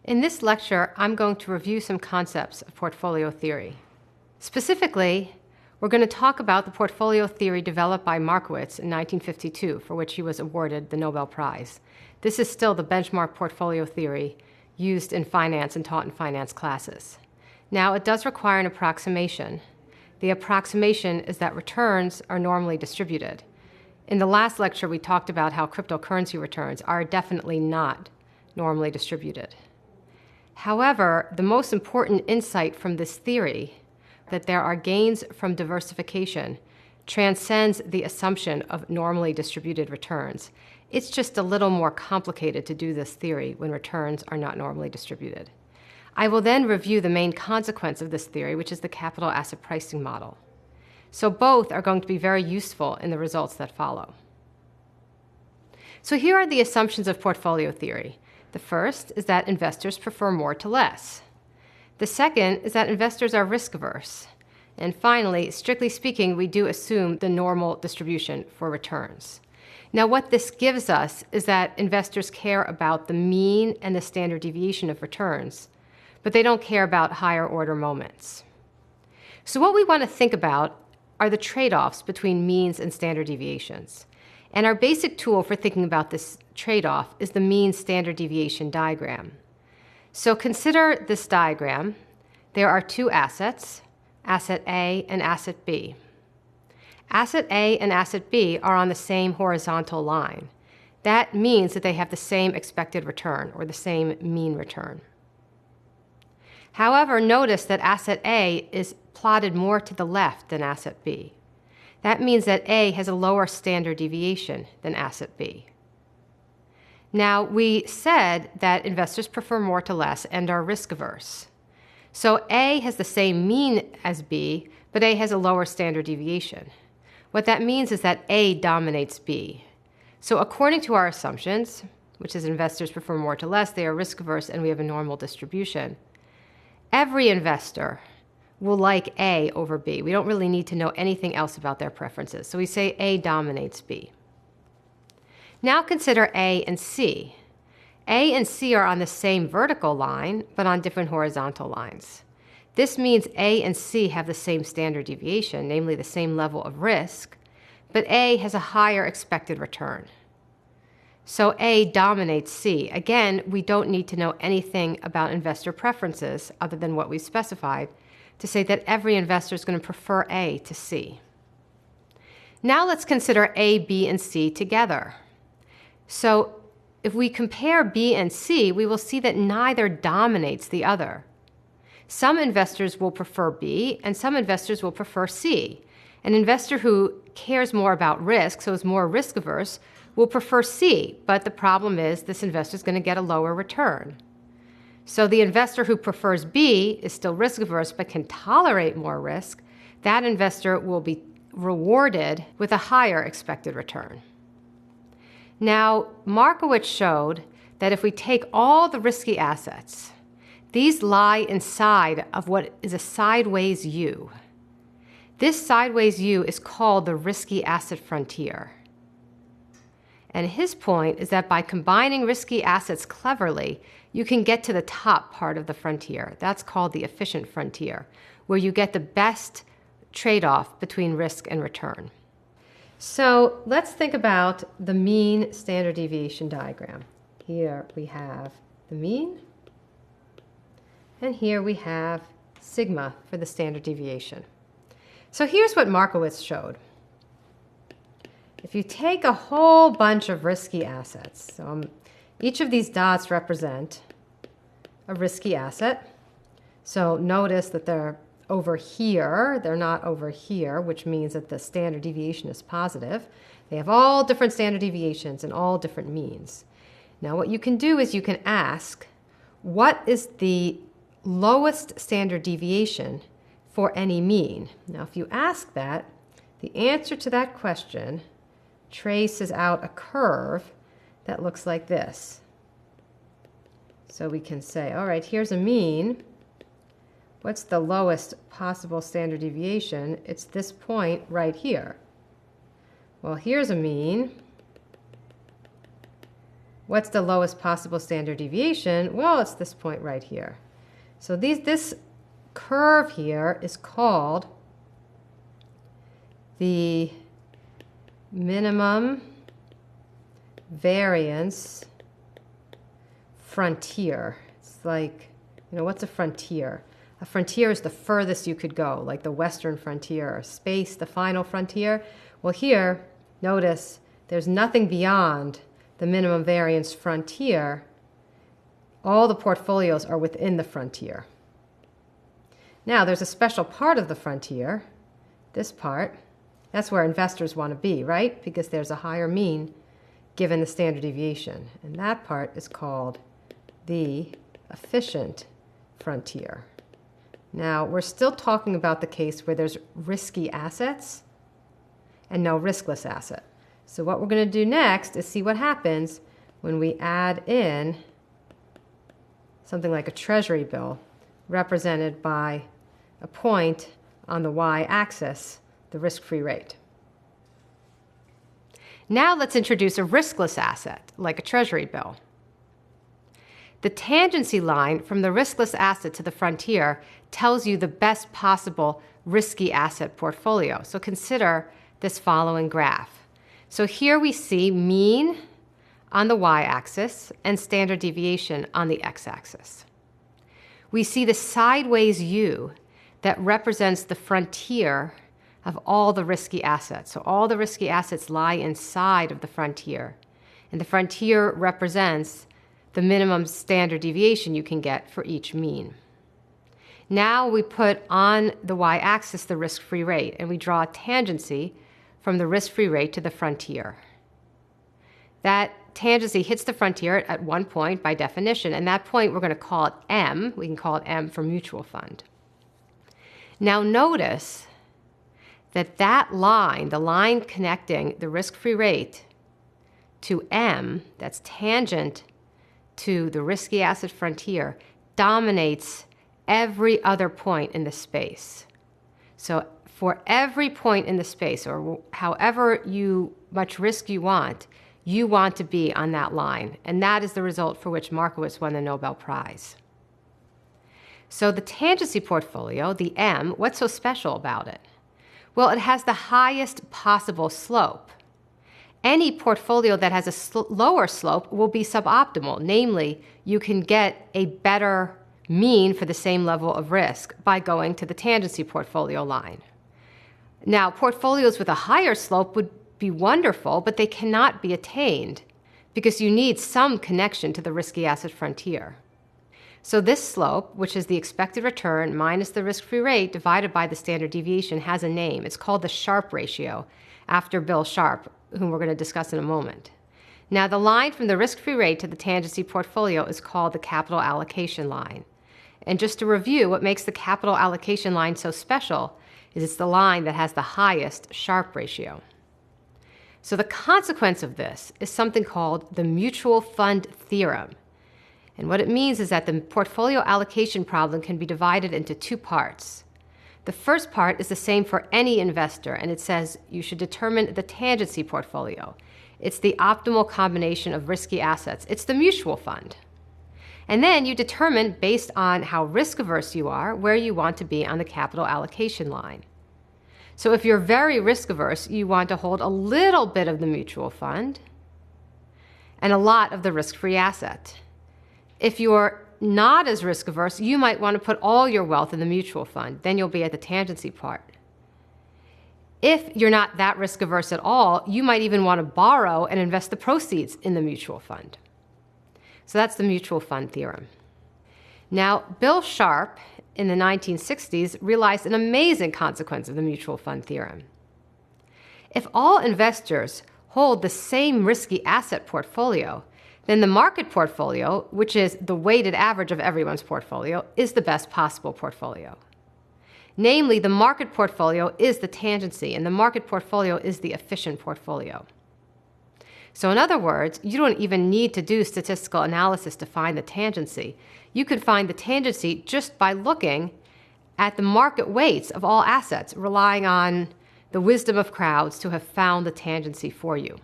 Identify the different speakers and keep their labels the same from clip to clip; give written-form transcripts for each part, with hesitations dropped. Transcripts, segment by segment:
Speaker 1: In this lecture, I'm going to review some concepts of portfolio theory. Specifically, we're going to talk about the portfolio theory developed by Markowitz in 1952, for which he was awarded the Nobel Prize. This is still the benchmark portfolio theory used in finance and taught in finance classes. Now, it does require an approximation. The approximation is that returns are normally distributed. In the last lecture, we talked about how cryptocurrency returns are definitely not normally distributed. However, the most important insight from this theory, that there are gains from diversification, transcends the assumption of normally distributed returns. It's just a little more complicated to do this theory when returns are not normally distributed. I will then review the main consequence of this theory, which is the capital asset pricing model. So both are going to be very useful in the results that follow. So here are the assumptions of portfolio theory. The first is that investors prefer more to less. The second is that investors are risk-averse. And finally, strictly speaking, we do assume the normal distribution for returns. Now, what this gives us is that investors care about the mean and the standard deviation of returns, but they don't care about higher order moments. So what we want to think about are the trade-offs between means and standard deviations. And our basic tool for thinking about this trade-off is the mean standard deviation diagram. So consider this diagram. There are two assets, asset A and asset B. Asset A and asset B are on the same horizontal line. That means that they have the same expected return, or the same mean return. However, notice that asset A is plotted more to the left than asset B. That means that A has a lower standard deviation than asset B. Now, we said that investors prefer more to less and are risk-averse. So A has the same mean as B, but A has a lower standard deviation. What that means is that A dominates B. So according to our assumptions, which is investors prefer more to less, they are risk-averse, and we have a normal distribution, every investor will like A over B. We don't really need to know anything else about their preferences. So we say A dominates B. Now consider A and C. A and C are on the same vertical line, but on different horizontal lines. This means A and C have the same standard deviation, namely the same level of risk, but A has a higher expected return. So A dominates C. Again, we don't need to know anything about investor preferences other than what we specified to say that every investor is going to prefer A to C. Now let's consider A, B, and C together. So if we compare B and C, we will see that neither dominates the other. Some investors will prefer B, and some investors will prefer C. An investor who cares more about risk, so is more risk-averse, will prefer C, but the problem is this investor is going to get a lower return. So the investor who prefers B is still risk-averse but can tolerate more risk. That investor will be rewarded with a higher expected return. Now, Markowitz showed that if we take all the risky assets, these lie inside of what is a sideways U. This sideways U is called the risky asset frontier. And his point is that by combining risky assets cleverly, you can get to the top part of the frontier. That's called the efficient frontier, where you get the best trade-off between risk and return. So let's think about the mean standard deviation diagram. Here we have the mean, and here we have sigma for the standard deviation. So here's what Markowitz showed. If you take a whole bunch of risky assets, so each of these dots represent a risky asset. So notice that they're over here, they're not over here, which means that the standard deviation is positive. They have all different standard deviations and all different means. Now what you can do is you can ask, what is the lowest standard deviation for any mean? Now if you ask that, the answer to that question traces out a curve that looks like this. So we can say, all right, here's a mean. What's the lowest possible standard deviation? It's this point right here. Well, here's a mean. What's the lowest possible standard deviation? Well, it's this point right here. So this curve here is called the minimum variance frontier. It's like, what's a frontier? A frontier is the furthest you could go, like the western frontier, or space, the final frontier. Well, here, notice there's nothing beyond the minimum variance frontier. All the portfolios are within the frontier. Now, there's a special part of the frontier, this part. That's where investors want to be, right? Because there's a higher mean given the standard deviation. And that part is called the efficient frontier. Now, we're still talking about the case where there's risky assets and no riskless asset. So what we're going to do next is see what happens when we add in something like a treasury bill represented by a point on the y-axis, the risk-free rate. Now let's introduce a riskless asset, like a treasury bill. The tangency line from the riskless asset to the frontier tells you the best possible risky asset portfolio. So consider this following graph. So here we see mean on the y-axis and standard deviation on the x-axis. We see the sideways U that represents the frontier of all the risky assets. So all the risky assets lie inside of the frontier. And the frontier represents the minimum standard deviation you can get for each mean. Now we put on the y-axis the risk-free rate, and we draw a tangency from the risk-free rate to the frontier. That tangency hits the frontier at one point by definition, and that point we're going to call it M. We can call it M for mutual fund. Now notice that line, the line connecting the risk-free rate to M, that's tangent to the risky asset frontier, dominates every other point in the space. So for every point in the space, or however much risk you want to be on that line. And that is the result for which Markowitz won the Nobel Prize. So the tangency portfolio, the M, what's so special about it? Well, it has the highest possible slope. Any portfolio that has a lower slope will be suboptimal. Namely, you can get a better mean for the same level of risk by going to the tangency portfolio line. Now, portfolios with a higher slope would be wonderful, but they cannot be attained because you need some connection to the risky asset frontier. So this slope, which is the expected return minus the risk-free rate divided by the standard deviation, has a name. It's called the Sharpe Ratio, after Bill Sharpe, whom we're going to discuss in a moment. Now, the line from the risk-free rate to the tangency portfolio is called the capital allocation line. And just to review, what makes the capital allocation line so special is it's the line that has the highest Sharpe ratio. So the consequence of this is something called the mutual fund theorem. And what it means is that the portfolio allocation problem can be divided into two parts. The first part is the same for any investor, and it says you should determine the tangency portfolio. It's the optimal combination of risky assets. It's the mutual fund. And then you determine, based on how risk-averse you are, where you want to be on the capital allocation line. So if you're very risk-averse, you want to hold a little bit of the mutual fund and a lot of the risk-free asset. If you're not as risk-averse, you might want to put all your wealth in the mutual fund. Then you'll be at the tangency part. If you're not that risk-averse at all, you might even want to borrow and invest the proceeds in the mutual fund. So that's the mutual fund theorem. Now, Bill Sharpe in the 1960s realized an amazing consequence of the mutual fund theorem. If all investors hold the same risky asset portfolio, then the market portfolio, which is the weighted average of everyone's portfolio, is the best possible portfolio. Namely, the market portfolio is the tangency, and the market portfolio is the efficient portfolio. So in other words, you don't even need to do statistical analysis to find the tangency. You can find the tangency just by looking at the market weights of all assets, relying on the wisdom of crowds to have found the tangency for you.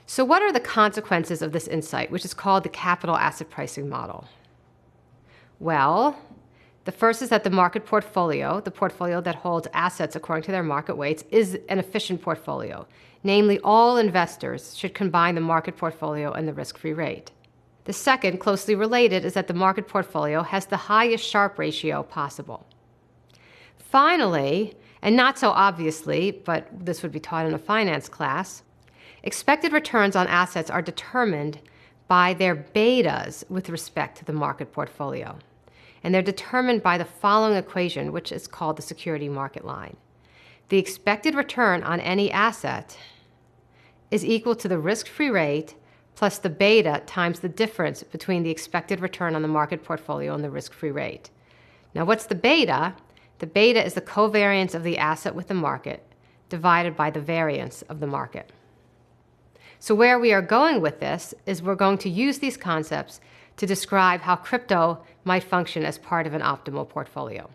Speaker 1: So what are the consequences of this insight, which is called the capital asset pricing model? Well, the first is that the market portfolio, the portfolio that holds assets according to their market weights, is an efficient portfolio. Namely, all investors should combine the market portfolio and the risk-free rate. The second, closely related, is that the market portfolio has the highest Sharpe ratio possible. Finally, and not so obviously, but this would be taught in a finance class, expected returns on assets are determined by their betas with respect to the market portfolio. And they're determined by the following equation, which is called the security market line. The expected return on any asset is equal to the risk-free rate plus the beta times the difference between the expected return on the market portfolio and the risk-free rate. Now, what's the beta? The beta is the covariance of the asset with the market divided by the variance of the market. So where we are going with this is we're going to use these concepts to describe how crypto might function as part of an optimal portfolio.